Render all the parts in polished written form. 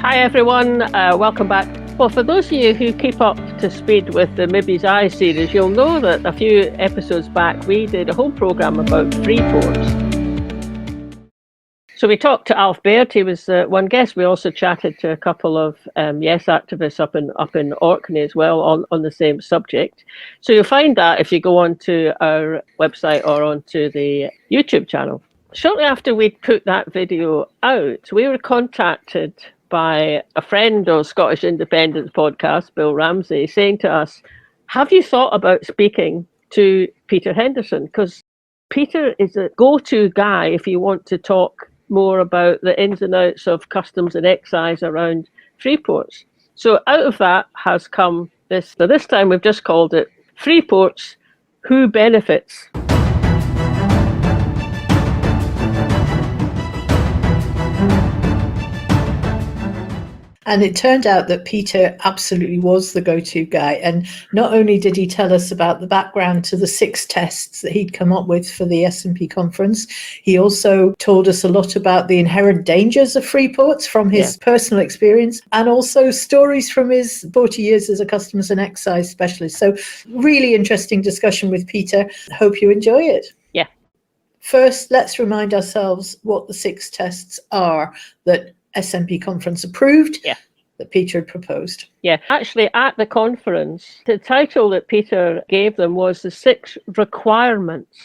Hi everyone, welcome back. Well, for those of you who keep up to speed with the Mibby's Eye series, you'll know that a few episodes back we did a whole programme about Freeports. So we talked to Alf Baird, he was one guest. We also chatted to a couple of Yes activists up in Orkney as well on the same subject. So you'll find that if you go onto our website or onto the YouTube channel. Shortly after we'd put that video out, we were contacted by a friend of Scottish Independence podcast, Bill Ramsey, saying to us, have you thought about speaking to Peter Henderson? Because Peter is a go-to guy if you want to talk more about the ins and outs of customs and excise around Freeports. So out of that has come this. So this time we've just called it Freeports, Who Benefits? And it turned out that Peter absolutely was the go-to guy. And not only did he tell us about the background to the 6 tests that he'd come up with for the S&P conference, he also told us a lot about the inherent dangers of Freeports from his personal experience, and also stories from his 40 years as a customs and excise specialist. So really interesting discussion with Peter. Hope you enjoy it. Yeah. First, let's remind ourselves what the 6 tests are that S&P conference approved, that Peter had proposed. Yeah, actually at the conference, the title that Peter gave them was the 6 requirements.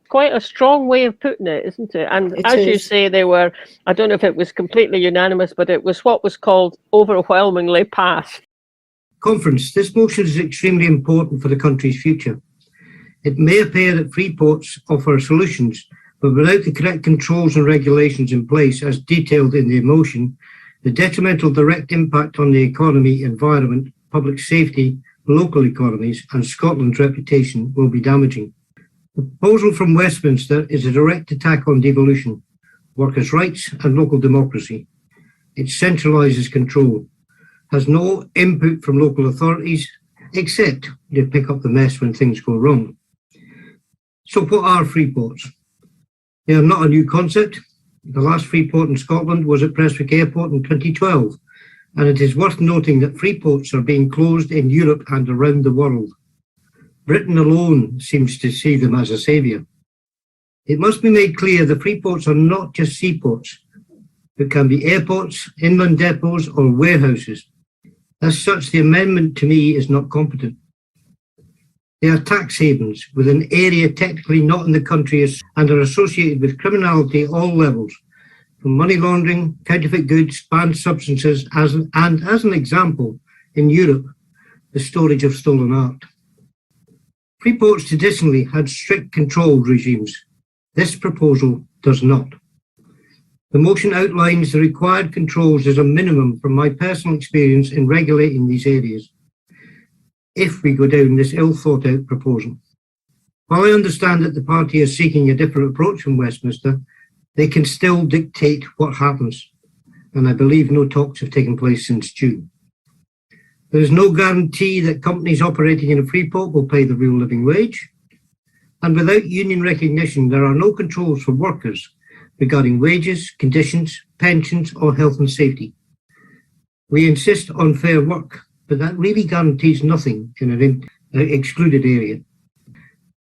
Quite a strong way of putting it, isn't it? And you say, they were, I don't know if it was completely unanimous, but it was what was called overwhelmingly passed. Conference, this motion is extremely important for the country's future. It may appear that Freeports offer solutions, but without the correct controls and regulations in place as detailed in the motion, the detrimental direct impact on the economy, environment, public safety, local economies and Scotland's reputation will be damaging. The proposal from Westminster is a direct attack on devolution, workers' rights and local democracy. It centralises control, has no input from local authorities, except they pick up the mess when things go wrong. So what are Freeports? They are not a new concept. The last Freeport in Scotland was at Prestwick Airport in 2012, and it is worth noting that Freeports are being closed in Europe and around the world. Britain alone seems to see them as a saviour. It must be made clear that Freeports are not just seaports, but can be airports, inland depots or warehouses. As such, the amendment to me is not competent. They are tax havens with an area technically not in the country and are associated with criminality at all levels, from money laundering, counterfeit goods, banned substances, as an example, in Europe, the storage of stolen art. Freeports traditionally had strict control regimes. This proposal does not. The motion outlines the required controls as a minimum from my personal experience in regulating these areas, if we go down this ill-thought-out proposal. While I understand that the party is seeking a different approach from Westminster, they can still dictate what happens, and I believe no talks have taken place since June. There is no guarantee that companies operating in a Freeport will pay the real living wage, and without union recognition, there are no controls for workers regarding wages, conditions, pensions, or health and safety. We insist on fair work, but that really guarantees nothing in an excluded area.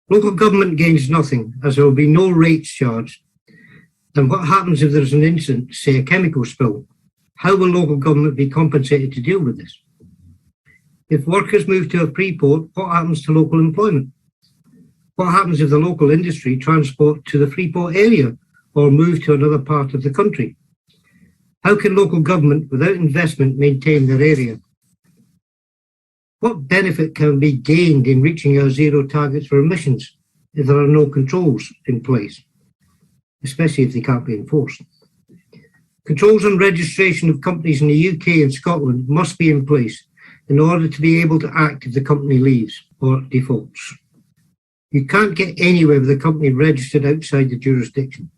Local government gains nothing, as there will be no rates charged. And what happens if there's an incident, say a chemical spill? How will local government be compensated to deal with this? If workers move to a Freeport, what happens to local employment? What happens if the local industry transport to the Freeport area or move to another part of the country? How can local government, without investment, maintain their area? What benefit can be gained in reaching our zero targets for emissions if there are no controls in place, especially if they can't be enforced? Controls on registration of companies in the UK and Scotland must be in place in order to be able to act if the company leaves or defaults. You can't get anywhere with a company registered outside the jurisdiction.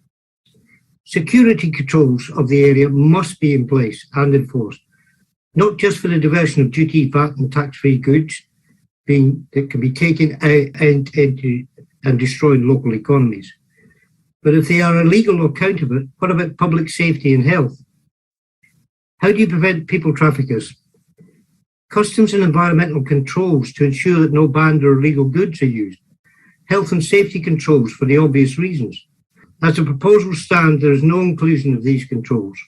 Security controls of the area must be in place and enforced, not just for the diversion of duty, VAT and tax-free goods that can be taken out into and destroying local economies. But if they are illegal or counterfeit, what about public safety and health? How do you prevent people traffickers? Customs and environmental controls to ensure that no banned or illegal goods are used. Health and safety controls for the obvious reasons. As the proposals stand, there is no inclusion of these controls.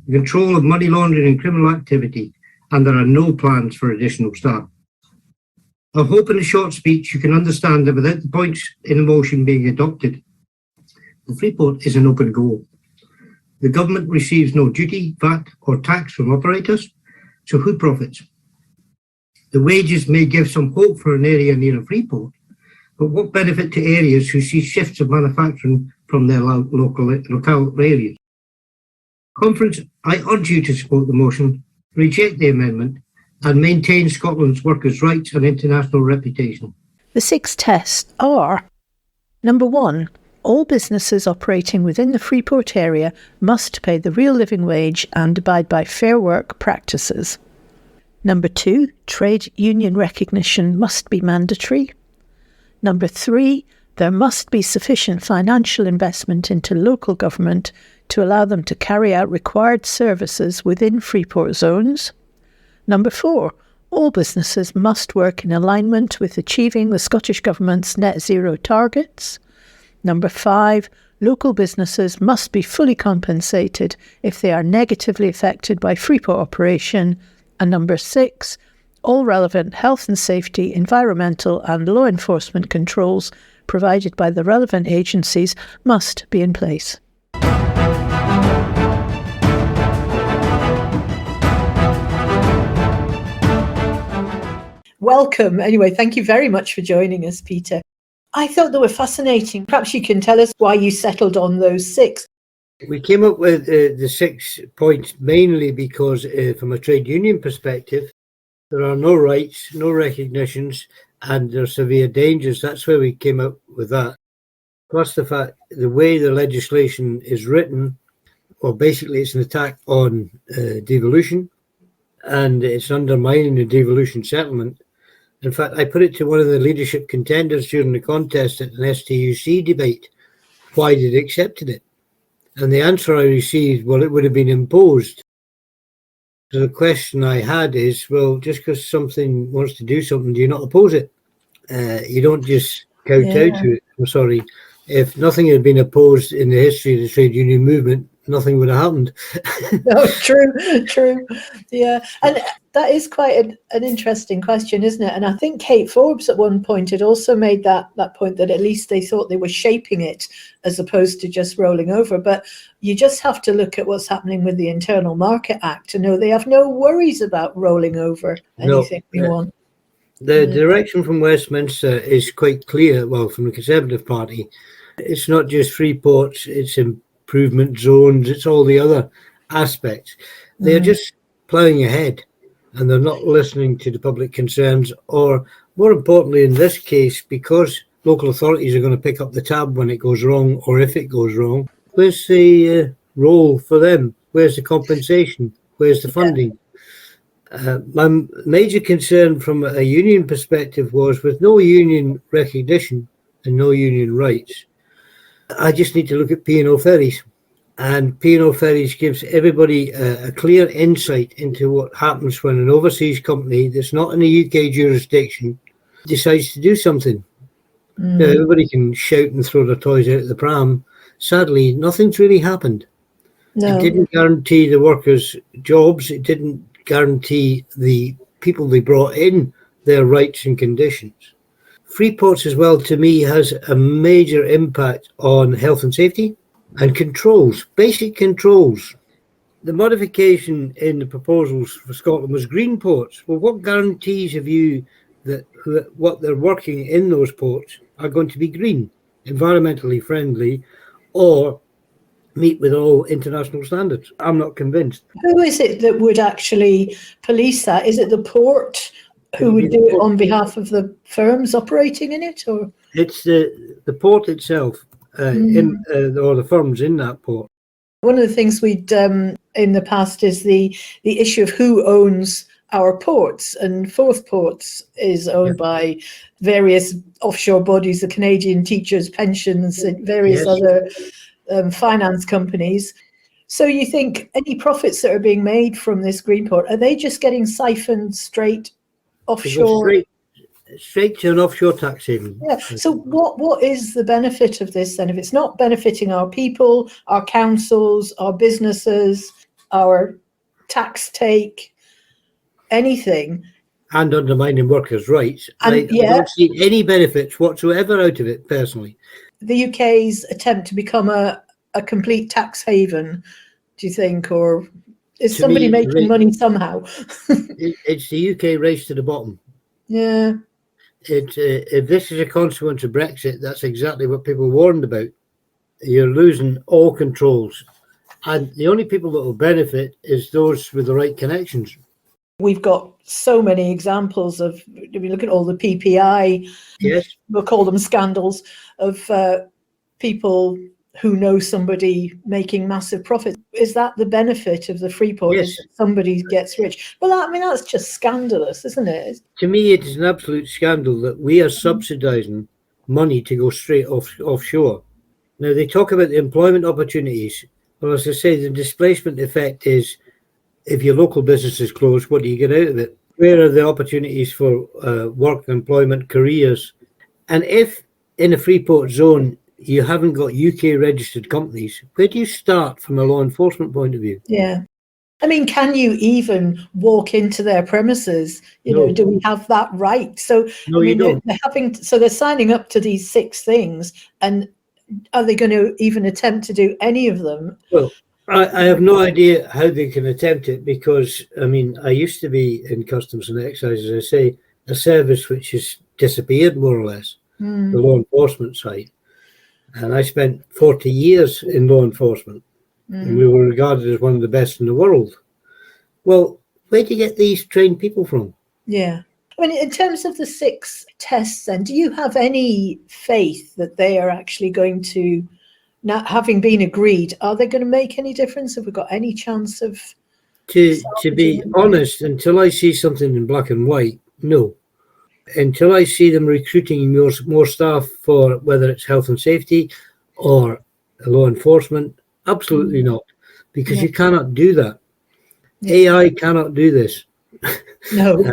The control of money laundering and criminal activity, and there are no plans for additional staff. I hope in a short speech you can understand that without the points in the motion being adopted, the Freeport is an open goal. The government receives no duty, VAT or tax from operators, so who profits? The wages may give some hope for an area near a Freeport, but what benefit to areas who see shifts of manufacturing from their local areas? Conference, I urge you to support the motion, reject the amendment, and maintain Scotland's workers' rights and international reputation. The 6 tests are: number 1, all businesses operating within the Freeport area must pay the real living wage and abide by fair work practices. Number 2, trade union recognition must be mandatory. Number 3, there must be sufficient financial investment into local government to allow them to carry out required services within Freeport zones. Number 4, all businesses must work in alignment with achieving the Scottish Government's net zero targets. Number 5, local businesses must be fully compensated if they are negatively affected by Freeport operation. And number 6, all relevant health and safety, environmental and law enforcement controls provided by the relevant agencies must be in place. Welcome. Anyway, thank you very much for joining us, Peter. I thought they were fascinating. Perhaps you can tell us why you settled on those 6. We came up with the 6 points mainly because from a trade union perspective, there are no rights, no recognitions, and there are severe dangers. That's where we came up with that. Plus the fact, the way the legislation is written, well, basically it's an attack on devolution, and it's undermining the devolution settlement. In fact, I put it to one of the leadership contenders during the contest at an STUC debate, why they accepted it. And the answer I received, well, it would have been imposed. So the question I had is, well, just because something wants to do something, do you not oppose it? You don't just kowtow to it. I'm sorry. If nothing had been opposed in the history of the trade union movement, nothing would have happened. No, true. Yeah. And that is quite an interesting question, isn't it? And I think Kate Forbes at one point had also made that point that at least they thought they were shaping it as opposed to just rolling over. But you just have to look at what's happening with the Internal Market Act to know they have no worries about rolling over anything we want. The direction from Westminster is quite clear, well, from the Conservative Party. It's not just Freeports, it's improvement zones, it's all the other aspects. They're just ploughing ahead and they're not listening to the public concerns, or more importantly in this case, because local authorities are going to pick up the tab when it goes wrong or if it goes wrong. Where's the role for them? Where's the compensation? Where's the funding? My major concern from a union perspective was, with no union recognition and no union rights, I just need to look at P&O ferries. And P&O ferries gives everybody a clear insight into what happens when an overseas company that's not in a UK jurisdiction decides to do something. Now, everybody can shout and throw their toys out of the pram. Sadly, nothing's really happened. No. It didn't guarantee the workers jobs. It didn't guarantee the people they brought in their rights and conditions. Freeports as well, to me, has a major impact on health and safety and controls, basic controls. The modification in the proposals for Scotland was green ports. Well, what guarantees have you that what they're working in those ports are going to be green, environmentally friendly, or meet with all international standards? I'm not convinced. Who is it that would actually police that? Is it the port who would do it on behalf of the firms operating in it, or it's the port itself, or the firms in that port? One of the things we'd in the past is the issue of who owns our ports, and Forth Ports is owned by various offshore bodies, the Canadian Teachers Pensions and various other finance companies. So you think any profits that are being made from this green port, are they just getting siphoned straight offshore? Straight to an offshore tax haven. Yeah. So what is the benefit of this then? If it's not benefiting our people, our councils, our businesses, our tax take, anything, And undermining workers' rights. And I don't see any benefits whatsoever out of it, personally. the UK's attempt to become a complete tax haven, do you think, or is To somebody me, making money somehow? It's the UK race to the bottom. Yeah. If this is a consequence of Brexit, that's exactly what people warned about. You're losing all controls. And the only people that will benefit is those with the right connections. We've got so many examples of, if you look at all the PPI, Yes. we'll call them scandals, of people who know somebody making massive profits. Is that the benefit of the Freeport? Yes. Is that somebody gets rich? Well, I mean, that's just scandalous, isn't it? To me, it is an absolute scandal that we are subsidising money to go straight offshore. Now, they talk about the employment opportunities. Well, as I say, the displacement effect is if your local business is closed, what do you get out of it? Where are the opportunities for work, employment, careers? And if in a Freeport zone you haven't got UK registered companies, where do you start from a law enforcement point of view? Yeah. I mean, can you even walk into their premises? No. Do we have that right? So, No, I mean, you don't. they're signing up to these 6 things, and are they going to even attempt to do any of them? Well, I have no idea how they can attempt it because, I mean, I used to be in Customs and Excise, as I say, a service which has disappeared more or less, the law enforcement side. And I spent 40 years in law enforcement, and we were regarded as one of the best in the world. Well, where do you get these trained people from? Yeah. I mean, in terms of the 6 tests, then, do you have any faith that they are actually going to, now having been agreed, are they going to make any difference? Have we got any chance of? To be honest, until I see something in black and white, no. Until I see them recruiting more staff for whether it's health and safety or law enforcement, absolutely not, because you cannot do that. AI cannot do this. No.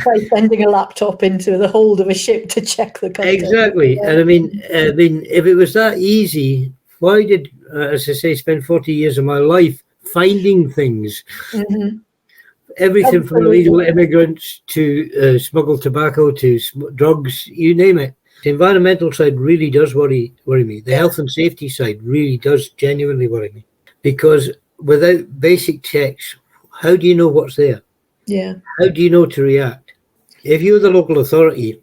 By sending a laptop into the hold of a ship to check the content. Exactly. Yeah. And I mean, if it was that easy, why did, as I say, spend 40 years of my life finding things? Everything from illegal immigrants to smuggled tobacco to drugs, you name it. The environmental side really does worry me. The health and safety side really does genuinely worry me. Because without basic checks, how do you know what's there? Yeah. How do you know to react? If you're the local authority,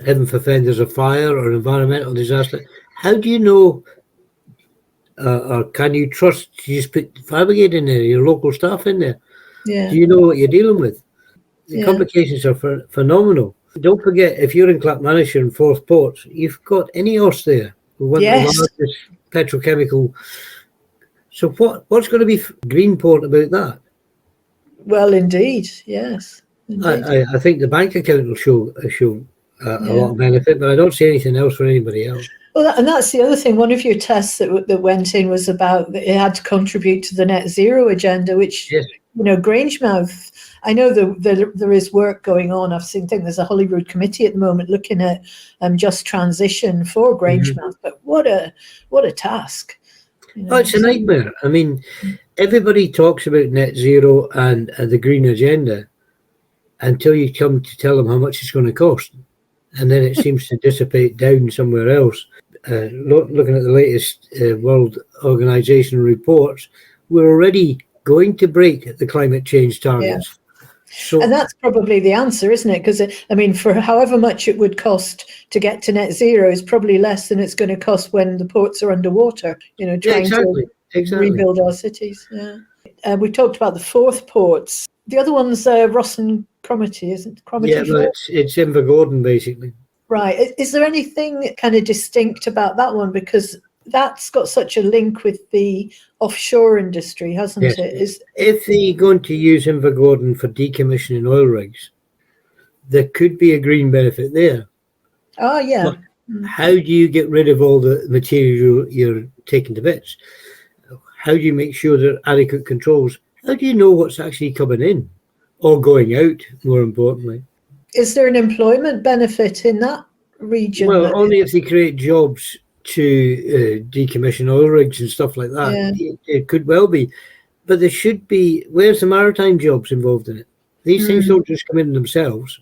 heaven forfend there's a fire or an environmental disaster, how do you know or can you trust to just put fire brigade in there, your local staff in there? Yeah. Do you know what you're dealing with? The complications are phenomenal. Don't forget, if you're in Clackmannanshire and Forth Ports, you've got INEOS there, one of the largest petrochemical. So what's going to be Greenport about that? Well, indeed, yes. Indeed. I think the bank account will show a lot of benefit, but I don't see anything else for anybody else. Well, and that's the other thing. One of your tests that went in was about that it had to contribute to the net zero agenda, which, Grangemouth, I know there is work going on. I think there's a Holyrood committee at the moment looking at just transition for Grangemouth, but what a task. Oh, it's a nightmare. I mean, everybody talks about net zero and the green agenda until you come to tell them how much it's going to cost. And then it seems to dissipate down somewhere else. Looking at the latest World Organization reports, we're already going to break the climate change targets. Yeah. So, and that's probably the answer, isn't it? Because, I mean, for however much it would cost to get to net zero is probably less than it's going to cost when the ports are underwater, trying to rebuild our cities. Yeah. We talked about the Forth ports. The other one's Ross and Cromarty, isn't it? Cromarty? Yeah, well, it's Invergordon, basically. Right. Is there anything kind of distinct about that one? Because that's got such a link with the offshore industry, hasn't it? If they're going to use Invergordon for decommissioning oil rigs, there could be a green benefit there. Oh, yeah. But how do you get rid of all the material you're taking to bits? How do you make sure there are adequate controls? How do you know what's actually coming in or going out, more importantly? Is there an employment benefit in that region? Well, only if they create jobs to decommission oil rigs and stuff like that. Yeah. It could well be. But there should be, where's the maritime jobs involved in it? These things don't just come in themselves.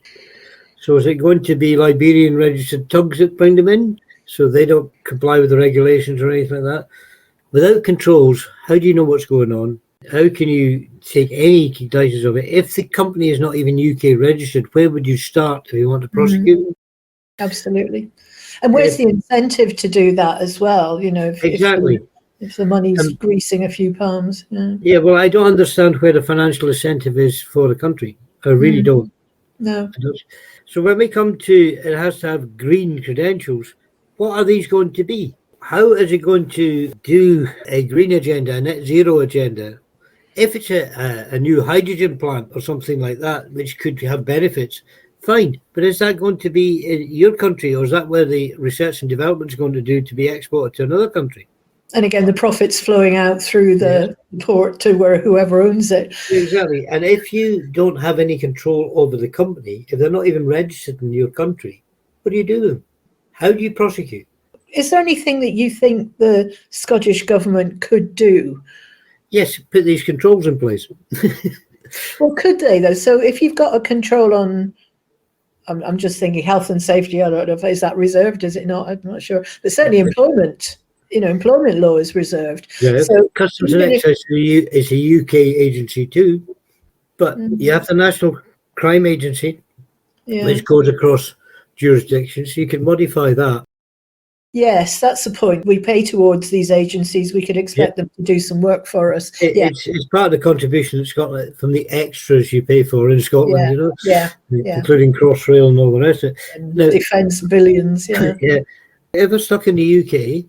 So is it going to be Liberian registered tugs that bring them in so they don't comply with the regulations or anything like that? Without controls, how do you know what's going on? How can you take any cognizance of it? If the company is not even UK registered, where would you start if you want to prosecute them? Absolutely. And where's the incentive to do that as well? You know, Exactly. If the money's greasing a few palms. Yeah, well, I don't understand where the financial incentive is for the country. I really don't. No. So when we come to it has to have green credentials, what are these going to be? How is it going to do a green agenda, a net zero agenda? If it's a new hydrogen plant or something like that, which could have benefits, fine. But is that going to be in your country, or is that where the research and development is going to do to be exported to another country? And again, the profits flowing out through the port to where whoever owns it. Exactly. And if you don't have any control over the company, if they're not even registered in your country, what do you do with them? How do you prosecute? Is there anything that you think the Scottish government could do? Yes, put these controls in place. Well, could they though? So if you've got a control on, I'm just thinking health and safety. I don't know if is that reserved, is it not? I'm not sure. But certainly employment. You know, employment law is reserved. Yeah, so Customs and Excise is a UK agency too, but you have the National Crime Agency, which goes across jurisdictions. So you can modify that. Yes, that's the point. We pay towards these agencies. We could expect them to do some work for us. It's part of the contribution that Scotland from the extras you pay for in Scotland, you know, including Crossrail and all the rest of it. And defence billions, If you're stuck in the UK,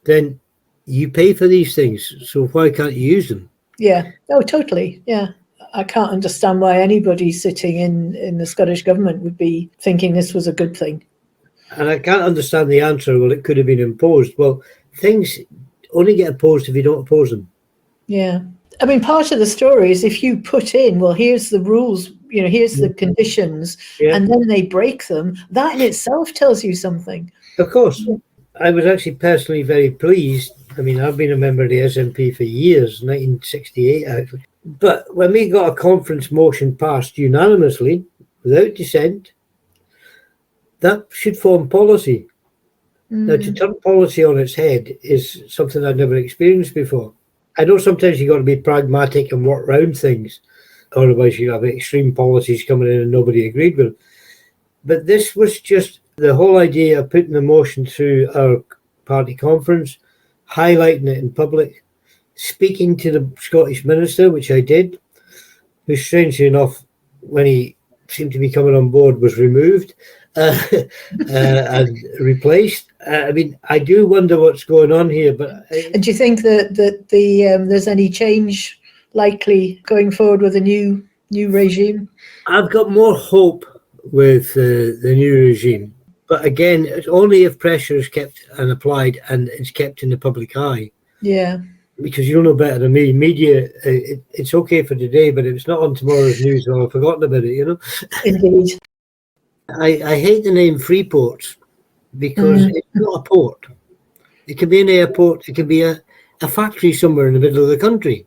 then you pay for these things. So why can't you use them? Yeah. Oh, totally. Yeah. I can't understand why anybody sitting in the Scottish government would be thinking this was a good thing. And I can't understand the answer, well, it could have been imposed. Well, things only get imposed if you don't oppose them. Yeah. I mean, part of the story is if you put in, well, here's the rules, you know, here's the conditions, and then they break them, that in itself tells you something. Of course. I was actually personally very pleased. I mean, I've been a member of the SNP for years, 1968 actually. But when we got a conference motion passed unanimously, without dissent, that should form policy. Now, to turn policy on its head is something I'd never experienced before. I know sometimes you've got to be pragmatic and work around things, otherwise you have extreme policies coming in and nobody agreed with them. But this was just the whole idea of putting the motion through our party conference, highlighting it in public, speaking to the Scottish minister, which I did, who strangely enough, when he seemed to be coming on board, was removed and replaced. I mean, I do wonder what's going on here. But and do you think that there's any change likely going forward with a new regime? I've got more hope with the new regime. But again, it's only if pressure is kept and applied and it's kept in the public eye. Yeah. Because you'll know better than me. Media, it's okay for today, but if it's not on tomorrow's news, I'll have forgotten about it, you know? Indeed. I hate the name Freeports because it's not a port. It can be an airport. It can be a factory somewhere in the middle of the country.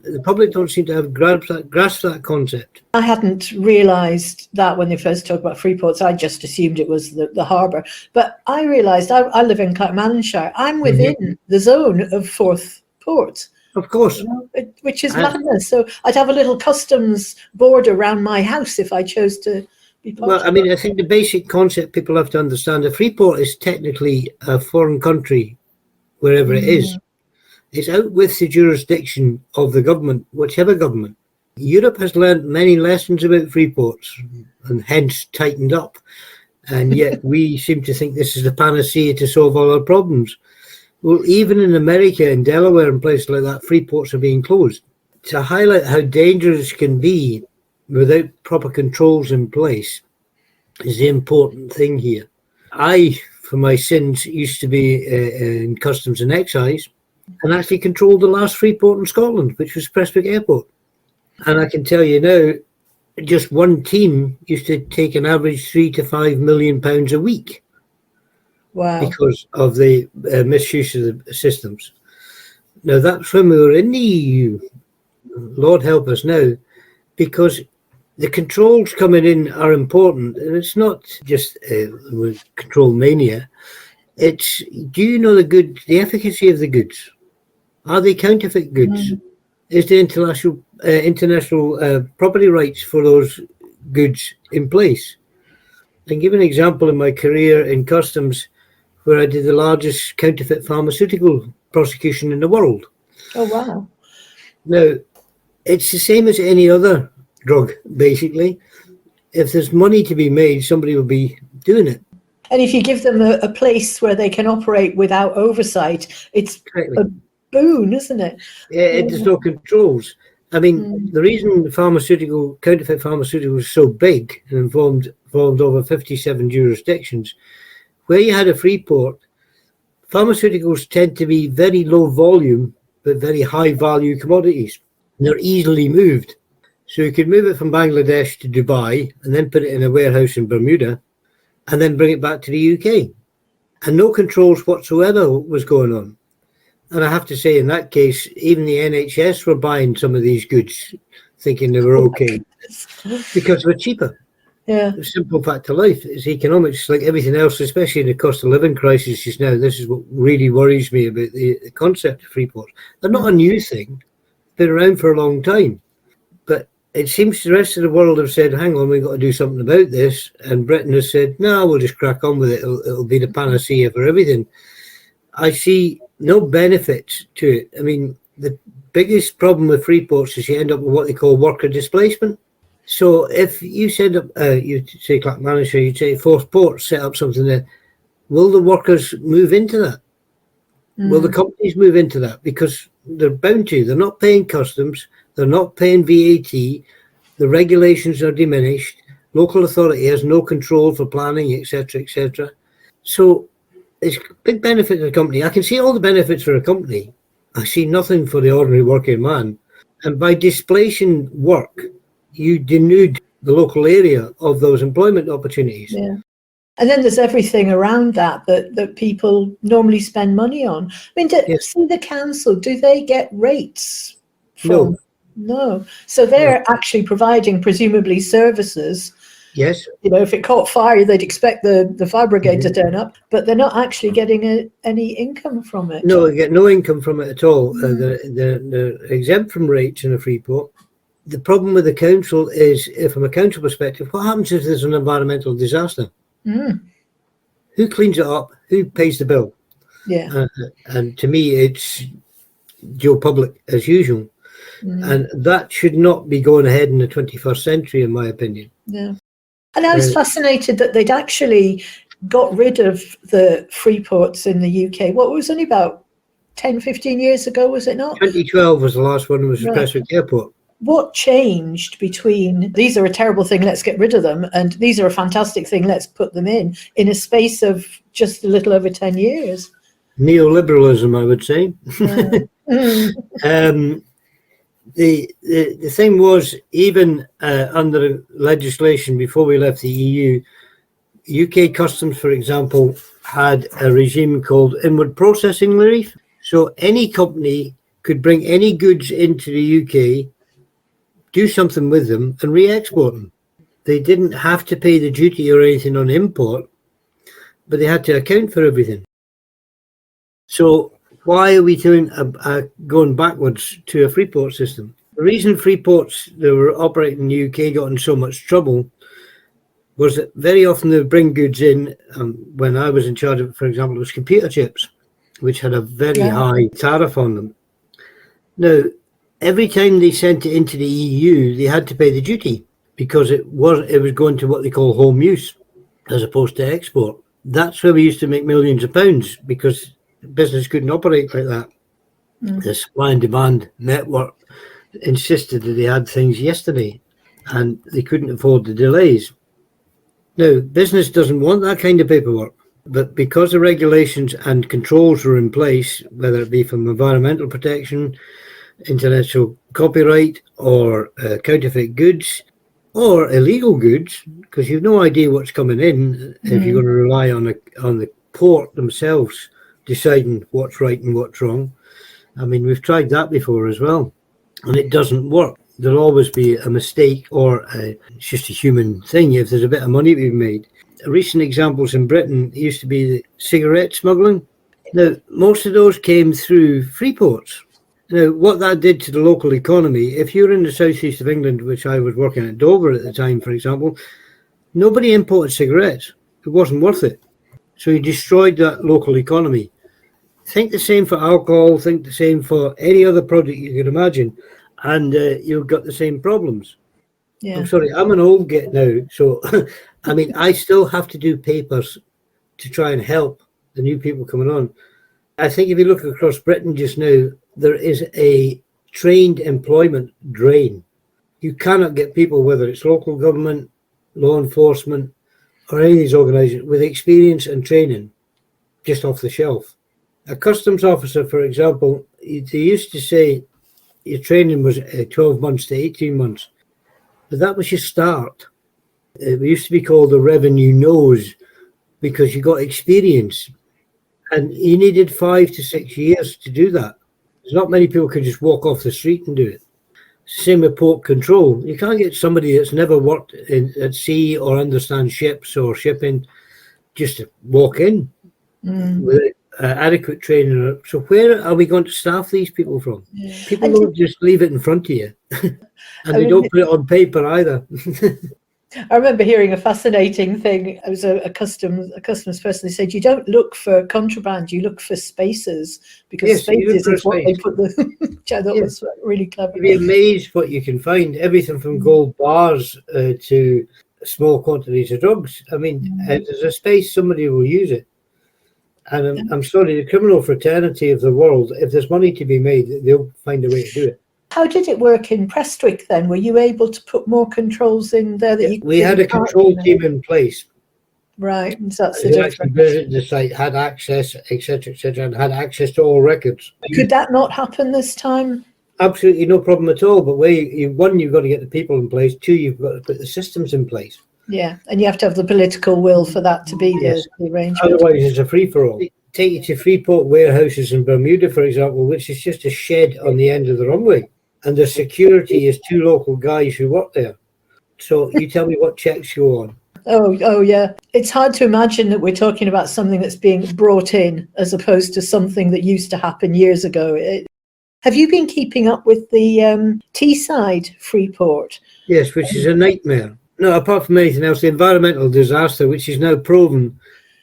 The public don't seem to have grasped that concept. I hadn't realised that when they first talked about Freeports. I just assumed it was the harbour. But I realised I live in Clackmannanshire. I'm within the zone of Forth Port. Of course. You know, which is madness. So I'd have a little customs border around my house if I chose to be part Well, I mean, I think the basic concept people have to understand, a Freeport is technically a foreign country, wherever it is. It's out with the jurisdiction of the government, whichever government. Europe has learned many lessons about Freeports and hence tightened up. And yet we seem to think this is the panacea to solve all our problems. Well, even in America, in Delaware and places like that, Freeports are being closed. To highlight how dangerous it can be without proper controls in place is the important thing here. I, for my sins, used to be in Customs and Excise. and actually controlled the last freeport in Scotland, which was Prestwick Airport. And I can tell you now, just one team used to take an average £3 to £5 million a week. Wow. Because of the misuse of the systems. Now, that's when we were in the EU. Lord help us now, because the controls coming in are important, and it's not just control mania. It's, do you know the efficacy of the goods? Are they counterfeit goods? Is the international property rights for those goods in place? And give an example in my career in customs, where I did the largest counterfeit pharmaceutical prosecution in the world. Oh, wow. Now, it's the same as any other drug, basically. If there's money to be made, somebody will be doing it. And if you give them a place where they can operate without oversight, it's a boon, isn't it? Yeah, there's no controls. I mean, the reason counterfeit pharmaceuticals is so big and involved over 57 jurisdictions, where you had a freeport, pharmaceuticals tend to be very low volume, but very high value commodities. They're easily moved. So you could move it from Bangladesh to Dubai and then put it in a warehouse in Bermuda and then bring it back to the UK. And no controls whatsoever was going on. And I have to say, in that case, even the NHS were buying some of these goods, thinking they were okay, because they were cheaper. Yeah. The simple fact of life is economics, like everything else, especially in the cost of living crisis just now. This is what really worries me about the concept of freeports. They're not a new thing. Been around for a long time. But it seems the rest of the world have said, hang on, we've got to do something about this. And Britain has said, no, we'll just crack on with it. It'll be the panacea for everything. I see no benefits to it. I mean, the biggest problem with freeports is you end up with what they call worker displacement. So if you set up, you say Clackmannanshire, you say Forth Ports set up something there, will the workers move into that? Will the companies move into that? Because they're bound to. They're not paying customs. They're not paying VAT. The regulations are diminished. Local authority has no control for planning, etc., etc. So it's a big benefit to the company. I can see all the benefits for a company. I see nothing for the ordinary working man. And by displacing work, you denude the local area of those employment opportunities. Yeah. And then there's everything around that people normally spend money on. I mean, see the council, do they get rates from? No. So they're actually providing, presumably, services. Yes. You know, if it caught fire, they'd expect the fire brigade to turn up, but they're not actually getting any income from it. No, they get no income from it at all. They're exempt from rates in a freeport. The problem with the council is, from a council perspective, what happens if there's an environmental disaster? Who cleans it up? Who pays the bill? Yeah. And to me, it's Joe Public as usual. And that should not be going ahead in the 21st century, in my opinion. Yeah. And I was fascinated that they'd actually got rid of the freeports in the UK. What was only about 10, 15 years ago, was it not? 2012 was the last one, was Prestwick Airport. What changed between these are a terrible thing, let's get rid of them, and these are a fantastic thing, let's put them in a space of just a little over 10 years? Neoliberalism, I would say. The thing was, even under legislation before we left the EU, UK Customs, for example, had a regime called inward processing relief. So any company could bring any goods into the UK, do something with them, and re-export them. They didn't have to pay the duty or anything on import, but they had to account for everything. So why are we doing going backwards to a freeport system? The reason freeports that were operating in the UK got in so much trouble was that very often they would bring goods in. When I was in charge of it, for example, it was computer chips, which had a very high tariff on them. Now, every time they sent it into the EU, they had to pay the duty because it was going to what they call home use as opposed to export. That's where we used to make millions of pounds, because business couldn't operate like that. The supply and demand network insisted that they had things yesterday, and they couldn't afford the delays. Now, business doesn't want that kind of paperwork. But because the regulations and controls were in place, whether it be from environmental protection, intellectual copyright, or counterfeit goods, or illegal goods, because you've no idea what's coming in if you're going to rely on the port themselves deciding what's right and what's wrong. I mean, we've tried that before as well, and it doesn't work. There'll always be a mistake, or it's just a human thing if there's a bit of money to be made. Recent examples in Britain used to be the cigarette smuggling. Now, most of those came through Freeports. Now, what that did to the local economy, if you're in the southeast of England, which I was working at Dover at the time, for example, nobody imported cigarettes. It wasn't worth it. So you destroyed that local economy. Think the same for alcohol, think the same for any other product you can imagine, and you've got the same problems. Yeah. I'm sorry, I'm an old git now, so I mean, I still have to do papers to try and help the new people coming on. I think if you look across Britain just now, there is a trained employment drain. You cannot get people, whether it's local government, law enforcement, or any of these organisations, with experience and training just off the shelf. A customs officer, for example, they used to say your training was 12 months to 18 months. But that was your start. It used to be called the revenue nose because you got experience. And you needed 5 to 6 years to do that. There's not many people can just walk off the street and do it. Same with port control. You can't get somebody that's never worked at sea or understands ships or shipping just to walk in with adequate training. So where are we going to staff these people from? Yeah. People don't just leave it in front of you. And they don't put it on paper either. I remember hearing a fascinating thing. I was a customs person. They said, you don't look for contraband, you look for spaces, because spaces is what they put which I thought was really clever. You'd be amazed what you can find. Everything from gold bars to small quantities of drugs. I mean, if there's a space, somebody will use it. And I'm sorry, the criminal fraternity of the world, if there's money to be made, they'll find a way to do it. How did it work in Prestwick then? Were you able to put more controls in there? We had a control team in place. Right, so that's the difference. Actually visited the site, had access, etc., and had access to all records. Could that not happen this time? Absolutely no problem at all. But one, you've got to get the people in place. Two, you've got to put the systems in place. Yeah, and you have to have the political will for that to be the arrangement. Otherwise, it's a free-for-all. Take you to Freeport warehouses in Bermuda, for example, which is just a shed on the end of the runway. And the security is 2 local guys who work there. So you tell me what checks go on. Oh, yeah. It's hard to imagine that we're talking about something that's being brought in as opposed to something that used to happen years ago. Have you been keeping up with the Teesside Freeport? Yes, which is a nightmare. No, apart from anything else, the environmental disaster, which is now proven,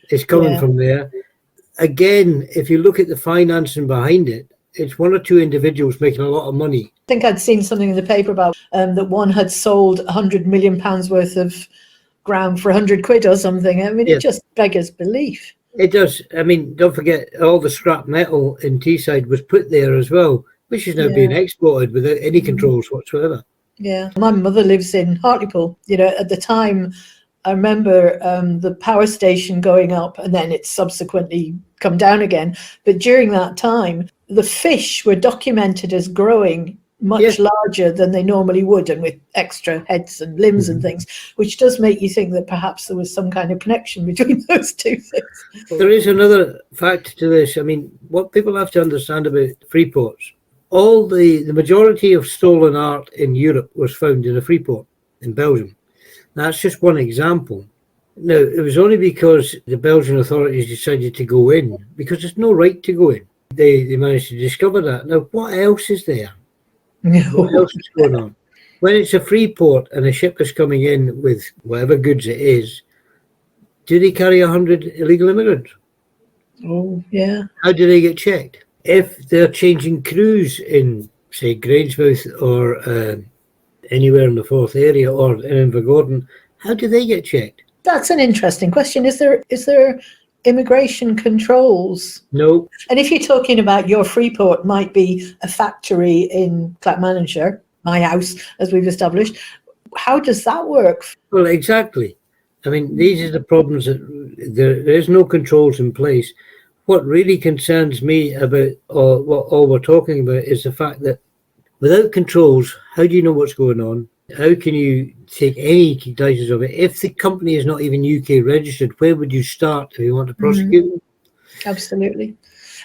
is coming from there. Again, if you look at the financing behind it, it's 1 or 2 individuals making a lot of money. I think I'd seen something in the paper about that one had sold £100 million worth of ground for 100 quid or something. I mean, it just beggars belief. It does. I mean, don't forget, all the scrap metal in Teesside was put there as well, which is now being exported without any controls whatsoever. Yeah. My mother lives in Hartlepool. You know, at the time, I remember the power station going up and then it's subsequently come down again. But during that time, the fish were documented as growing much larger than they normally would, and with extra heads and limbs and things, which does make you think that perhaps there was some kind of connection between those two things. There is another fact to this. I mean, what people have to understand about Freeports, all the majority of stolen art in Europe was found in a Freeport in Belgium. That's just one example. Now, it was only because the Belgian authorities decided to go in, because there's no right to go in. They managed to discover that. Now, what else is there? What else is going on? When it's a free port and a ship is coming in with whatever goods it is, do they carry 100 illegal immigrants? Oh, yeah. How do they get checked? If they're changing crews in, say, Grangemouth or anywhere in the Forth area or in Invergordon, how do they get checked? That's an interesting question. Is there immigration controls? No. And if you're talking about your Freeport might be a factory in Clackmannanshire, my house, as we've established, how does that work? Well, exactly. I mean, these are the problems that there is no controls in place. What really concerns me about what all we're talking about is the fact that without controls, how do you know what's going on? How can you take any guidance of it? If the company is not even UK registered, where would you start if you want to prosecute them? Absolutely.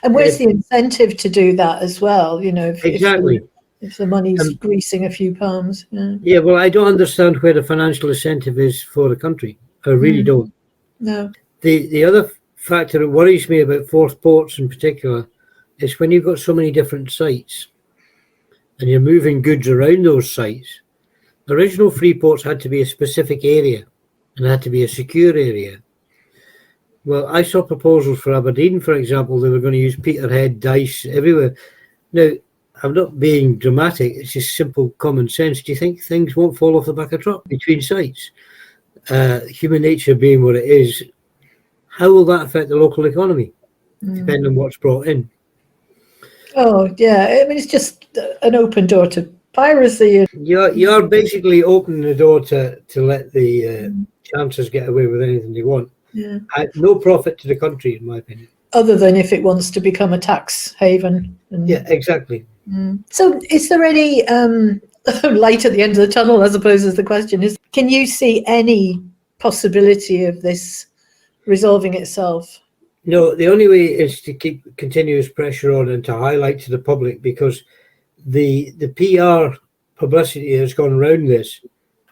And where's the incentive to do that as well? You know, Exactly. If the money's greasing a few palms. Yeah, well, I don't understand where the financial incentive is for the country. I really don't. No. The other factor that worries me about fourth ports in particular is when you've got so many different sites and you're moving goods around those sites. Original Freeports had to be a specific area and had to be a secure area. Well, I saw proposals for Aberdeen, for example. They were going to use Peterhead, Dice, everywhere. Now, I'm not being dramatic. It's just simple common sense. Do you think things won't fall off the back of a truck between sites? Human nature being what it is, how will that affect the local economy, depending on what's brought in? Oh, yeah. I mean, it's just an open door to piracy. You're basically opening the door to let the chancers get away with anything they want. Yeah. No profit to the country, in my opinion. Other than if it wants to become a tax haven. Yeah, exactly. So is there any light at the end of the tunnel, I suppose is the question. Can you see any possibility of this resolving itself? No, the only way is to keep continuous pressure on and to highlight to the public, because the PR publicity that's gone around this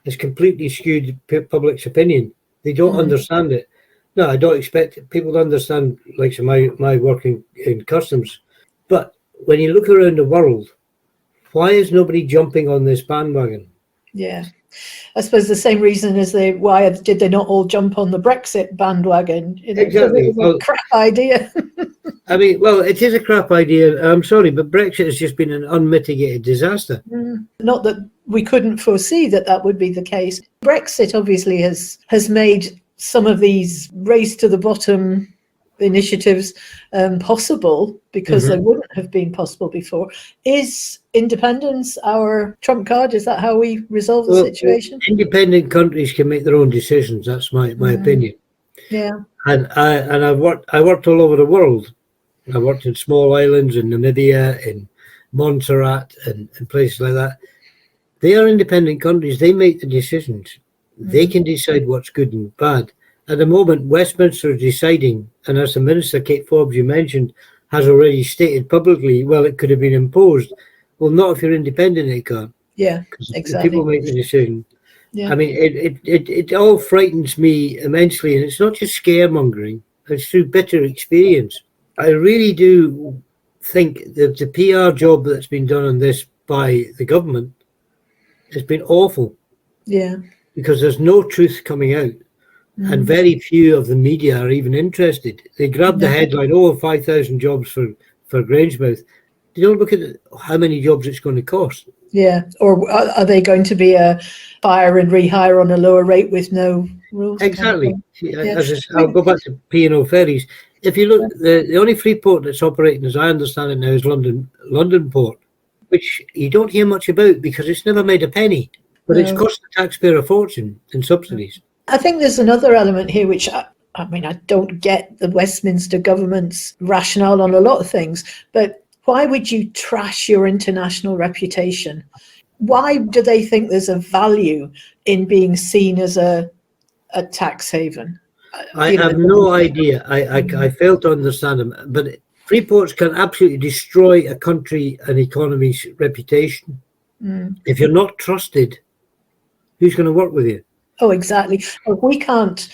has completely skewed the public's opinion. They don't understand it. No, I don't expect people to understand, like my work in customs. But when you look around the world, why is nobody jumping on this bandwagon? Yeah. I suppose the same reason as why did they not all jump on the Brexit bandwagon? Exactly. It was a crap idea. I mean, well, it is a crap idea. I'm sorry, but Brexit has just been an unmitigated disaster. Not that we couldn't foresee that would be the case. Brexit obviously has made some of these race to the bottom initiatives possible, because they wouldn't have been possible before. Is independence our trump card? Is that how we resolve the situation? Independent countries can make their own decisions. That's my opinion. Yeah. And I worked all over the world. I worked in small islands in Namibia, in Montserrat, and places like that. They are independent countries. They make the decisions. They can decide what's good and bad. At the moment, Westminster is deciding, and as the Minister, Kate Forbes, you mentioned, has already stated publicly, well, it could have been imposed. Well, not if you're independent, it can't. Yeah, exactly. People make the decision. Yeah. I mean, it all frightens me immensely, and it's not just scaremongering. It's through bitter experience. I really do think that the PR job that's been done on this by the government has been awful. Yeah. Because there's no truth coming out. And very few of the media are even interested. They grab the headline, 5,000 jobs for Grangemouth. They don't look at how many jobs it's going to cost. Yeah. Or are they going to be a fire and rehire on a lower rate with no rules? Exactly. I'll go back to P&O ferries. If you look, the only free port that's operating, as I understand it now, is London Port, which you don't hear much about because it's never made a penny. But it's cost the taxpayer a fortune in subsidies. I think there's another element here, which I mean, I don't get the Westminster government's rationale on a lot of things, but why would you trash your international reputation? Why do they think there's a value in being seen as a tax haven? I have no idea. I fail to understand them. But free ports can absolutely destroy a country and economy's reputation. If you're not trusted, who's going to work with you? Oh, exactly. If we can't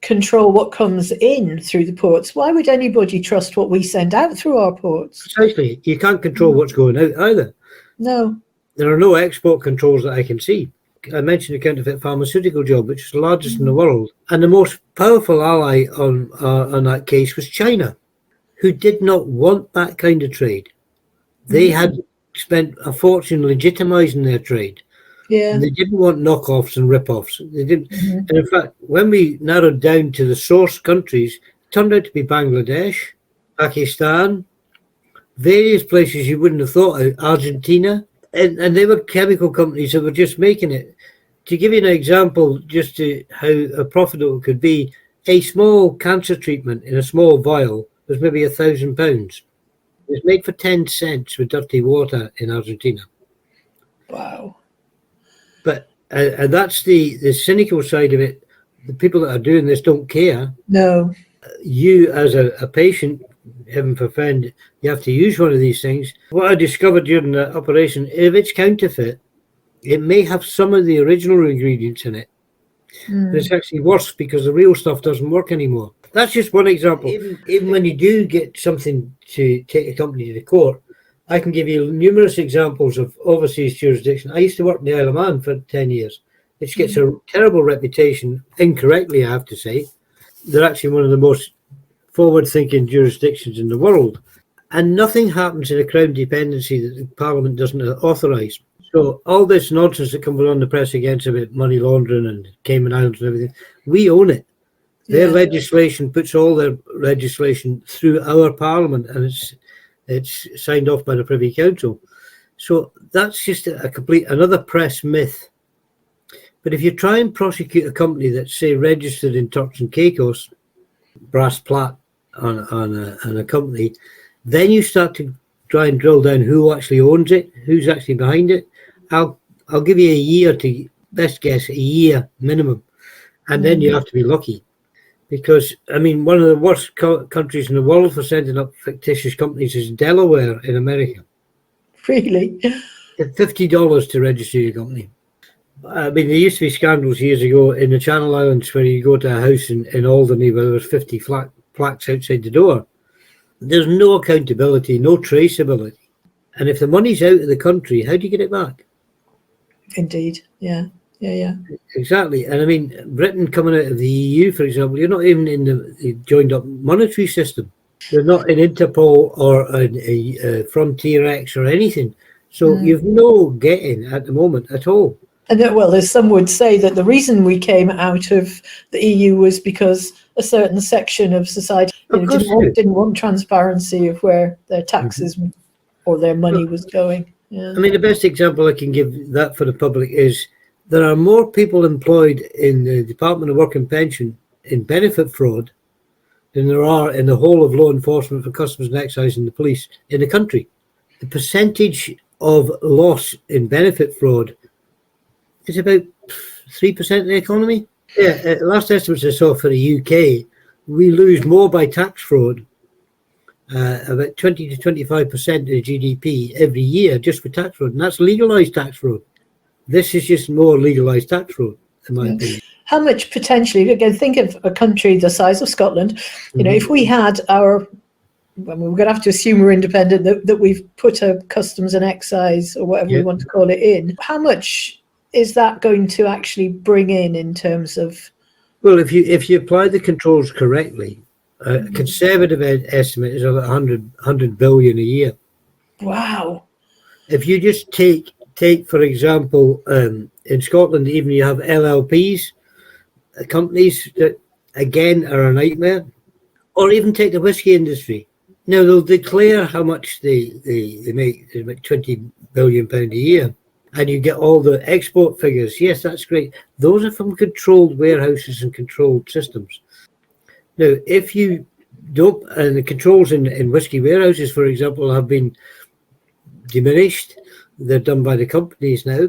control what comes in through the ports, why would anybody trust what we send out through our ports? Precisely. You can't control what's going out either. No. There are no export controls that I can see. I mentioned the counterfeit pharmaceutical job, which is the largest in the world. And the most powerful ally on that case was China, who did not want that kind of trade. They had spent a fortune legitimising their trade. Yeah. And they didn't want knockoffs and rip-offs. They didn't. And in fact, when we narrowed down to the source countries, it turned out to be Bangladesh, Pakistan, various places you wouldn't have thought of, Argentina, and they were chemical companies that were just making it. to give you an example, just to how profitable it could be, a small cancer treatment in a small vial was maybe £1,000. It was made for 10 cents with dirty water in Argentina. Wow. But and that's the cynical side of it. The people that are doing this don't care. No. You, as a patient, heaven forfend, you have to use one of these things. What I discovered during the operation, if it's counterfeit, it may have some of the original ingredients in it. But it's actually worse because the real stuff doesn't work anymore. That's just one example. Even when you do get something to take a company to the court, I can give you numerous examples of overseas jurisdiction. I used to work in the Isle of Man for 10 years, which gets a terrible reputation, incorrectly, I have to say. They're actually one of the most forward-thinking jurisdictions in the world. And nothing happens in a Crown dependency that the Parliament doesn't authorise. So all this nonsense that comes on the press against about money laundering and Cayman Islands and everything, we own it. Their legislation puts all their legislation through our Parliament, and it's signed off by the Privy Council. So that's just a complete another press myth. But if you try and prosecute a company that's, say, registered in Turks and Caicos, brass plat on a company, then you start to try and drill down who actually owns it, who's actually behind it. I'll give you a year to, best guess, a year minimum, and then you have to be lucky. Because, I mean, one of the worst countries in the world for setting up fictitious companies is Delaware in America. Really? It's $50 to register your company. I mean, there used to be scandals years ago in the Channel Islands where you go to a house in Alderney where there was 50 plaques outside the door. There's no accountability, no traceability. And if the money's out of the country, how do you get it back? Indeed, yeah. Exactly. And I mean, Britain coming out of the EU, for example, you're not even in the joined up monetary system. You're not in Interpol or a Frontier X or anything. So you've no getting at the moment at all. And well, as some would say, that the reason we came out of the EU was because a certain section of society didn't want transparency of where their taxes or their money was going. Yeah. I mean, the best example I can give that for the public is there are more people employed in the Department of Work and Pension in benefit fraud than there are in the whole of law enforcement for customs and excise and the police in the country. The percentage of loss in benefit fraud is about 3% of the economy. Yeah, last estimates I saw for the UK, we lose more by tax fraud, about 20 to 25% of the GDP every year just for tax fraud, and that's legalised tax fraud. This is just more legalised tax fraud, in my opinion. How much potentially, again, think of a country the size of Scotland, you know, if we had our, we're going to have to assume we're independent, that we've put a customs and excise or whatever we want to call it in, how much is that going to actually bring in terms of? Well, if you apply the controls correctly, a conservative estimate is about 100 billion a year. Wow. If you just take for example, in Scotland, even you have LLPs, companies that again are a nightmare, or even take the whiskey industry. Now they'll declare how much they make, about £20 billion a year, and you get all the export figures. Yes, that's great. Those are from controlled warehouses and controlled systems. Now, if you don't, and the controls in whiskey warehouses, for example, have been diminished. They're done by the companies now.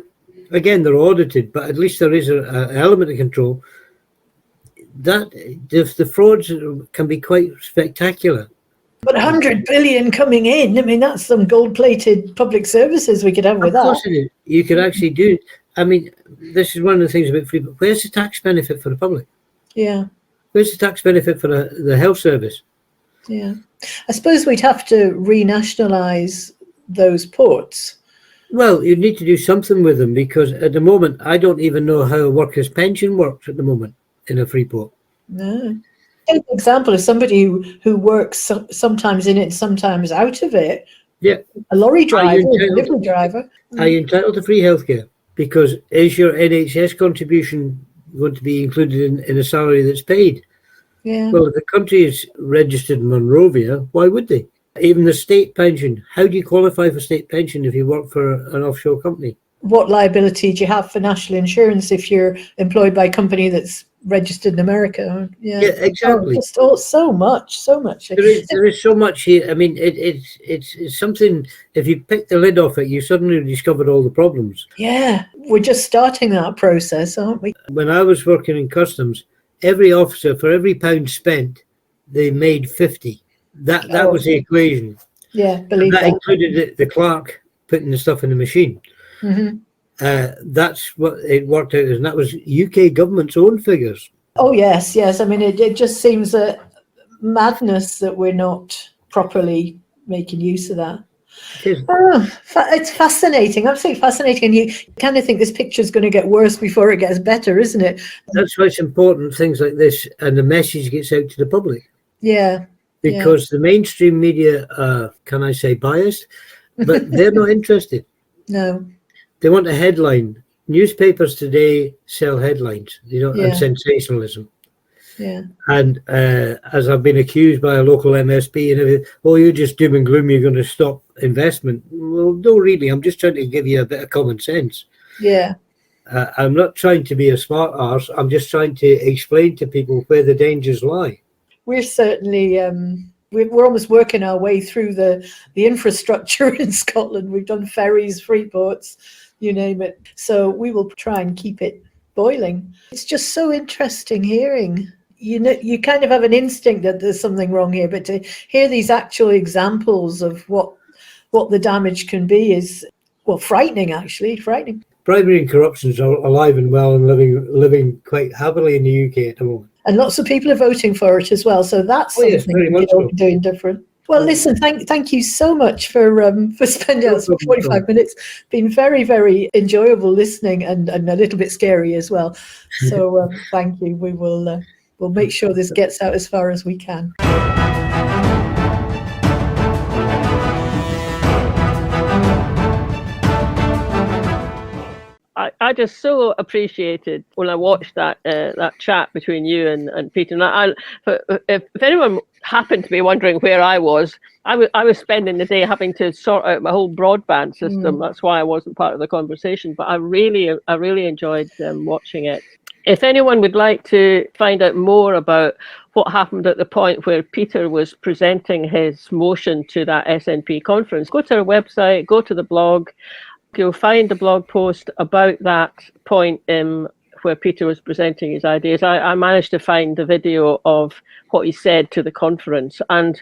Again, they're audited, but at least there is an element of control. That the frauds can be quite spectacular. But 100 billion coming in, I mean, that's some gold-plated public services we could have with that. Of course it is. You could actually do it. I mean, this is one of the things about Freeports. Where's the tax benefit for the public? Yeah. Where's the tax benefit for the health service? Yeah. I suppose we'd have to renationalise those ports. Well, you need to do something with them, because at the moment, I don't even know how a worker's pension works at the moment in a Freeport. No. An example of somebody who works sometimes in it, sometimes out of it. Yeah. A lorry driver, a delivery driver. Are you entitled to free healthcare? Because is your NHS contribution going to be included in a salary that's paid? Yeah. Well, if the country is registered in Monrovia, why would they? Even the state pension, how do you qualify for state pension if you work for an offshore company? what liability do you have for national insurance if you're employed by a company that's registered in America? Yeah, exactly. So much. There is so much here. I mean, it's something. If you pick the lid off it, you suddenly discovered all the problems. Yeah, we're just starting that process, aren't we? When I was working in customs, every officer, for every £1 spent, they made 50. That was the equation. Yeah, believe that. That included the clerk putting the stuff in the machine. Mm-hmm. That's what it worked out as, and that was UK government's own figures. Oh yes. I mean, it just seems a madness that we're not properly making use of that. It's fascinating, absolutely fascinating. And you kind of think this picture is going to get worse before it gets better, isn't it? That's why it's important, things like this, and the message gets out to the public. Yeah. Because the mainstream media, can I say biased, but they're not interested. No. They want a headline. Newspapers today sell headlines, and sensationalism. Yeah. And as I've been accused by a local MSP and everything, you're just doom and gloom, you're going to stop investment. Well, no, really. I'm just trying to give you a bit of common sense. Yeah. I'm not trying to be a smart arse. I'm just trying to explain to people where the dangers lie. We're certainly we're almost working our way through the infrastructure in Scotland. We've done ferries, freeports, you name it. So we will try and keep it boiling. It's just so interesting hearing. You kind of have an instinct that there's something wrong here, but to hear these actual examples of what the damage can be is, frightening, actually, frightening. Bribery and corruption is alive and well and living quite happily in the UK at the moment. And lots of people are voting for it as well. So that's something we're doing different. Well, listen, thank you so much for spending us 45 minutes. Been very, very enjoyable listening and a little bit scary as well. So thank you. We'll make sure this gets out as far as we can. I just so appreciated when I watched that chat between you and Peter. And if anyone happened to be wondering where I was spending the day having to sort out my whole broadband system. That's why I wasn't part of the conversation. But I really enjoyed watching it. If anyone would like to find out more about what happened at the point where Peter was presenting his motion to that SNP conference, go to our website, go to the blog. You'll find a blog post about that point where Peter was presenting his ideas. I managed to find the video of what he said to the conference, and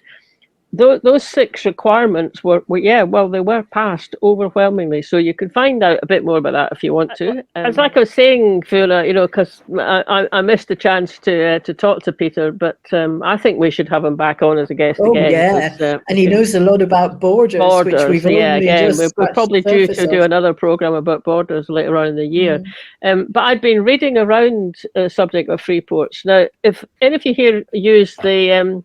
those 6 requirements were they were passed overwhelmingly. So you can find out a bit more about that if you want to. It's like I was saying, Fiona, because I missed the chance to talk to Peter, but I think we should have him back on as a guest again. Yeah, and he knows a lot about borders, which we've only just we're probably due to do another programme about borders later on in the year. But I'd been reading around the subject of Freeports. Now, if any of you here use the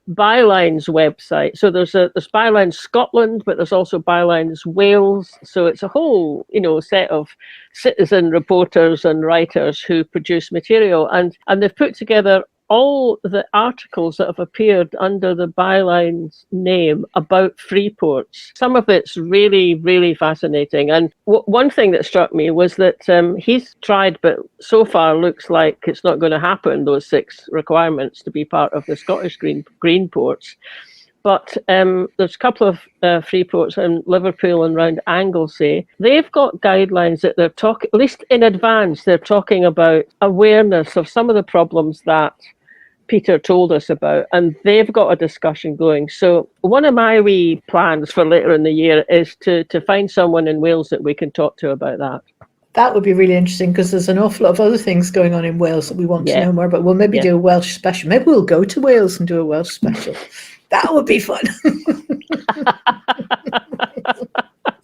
Bylines website. So there's Bylines Scotland, but there's also Bylines Wales. So it's a whole, set of citizen reporters and writers who produce material, and they've put together all the articles that have appeared under the Bylines name about Freeports. Some of it's really, really fascinating. And one thing that struck me was that he's tried, but so far looks like it's not going to happen, those 6 requirements to be part of the Scottish Green Ports. But there's a couple of Freeports in Liverpool and around Anglesey. They've got guidelines that they're talking, at least in advance, they're talking about awareness of some of the problems that Peter told us about, and they've got a discussion going. So one of my wee plans for later in the year is to find someone in Wales that we can talk to about that. That would be really interesting, because there's an awful lot of other things going on in Wales that we want to know more about. We'll maybe do a Welsh special. Maybe we'll go to Wales and do a Welsh special. That would be fun.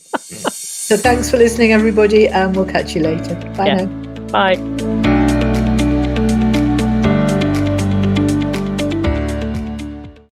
So thanks for listening, everybody, and we'll catch you later. Bye now. Bye.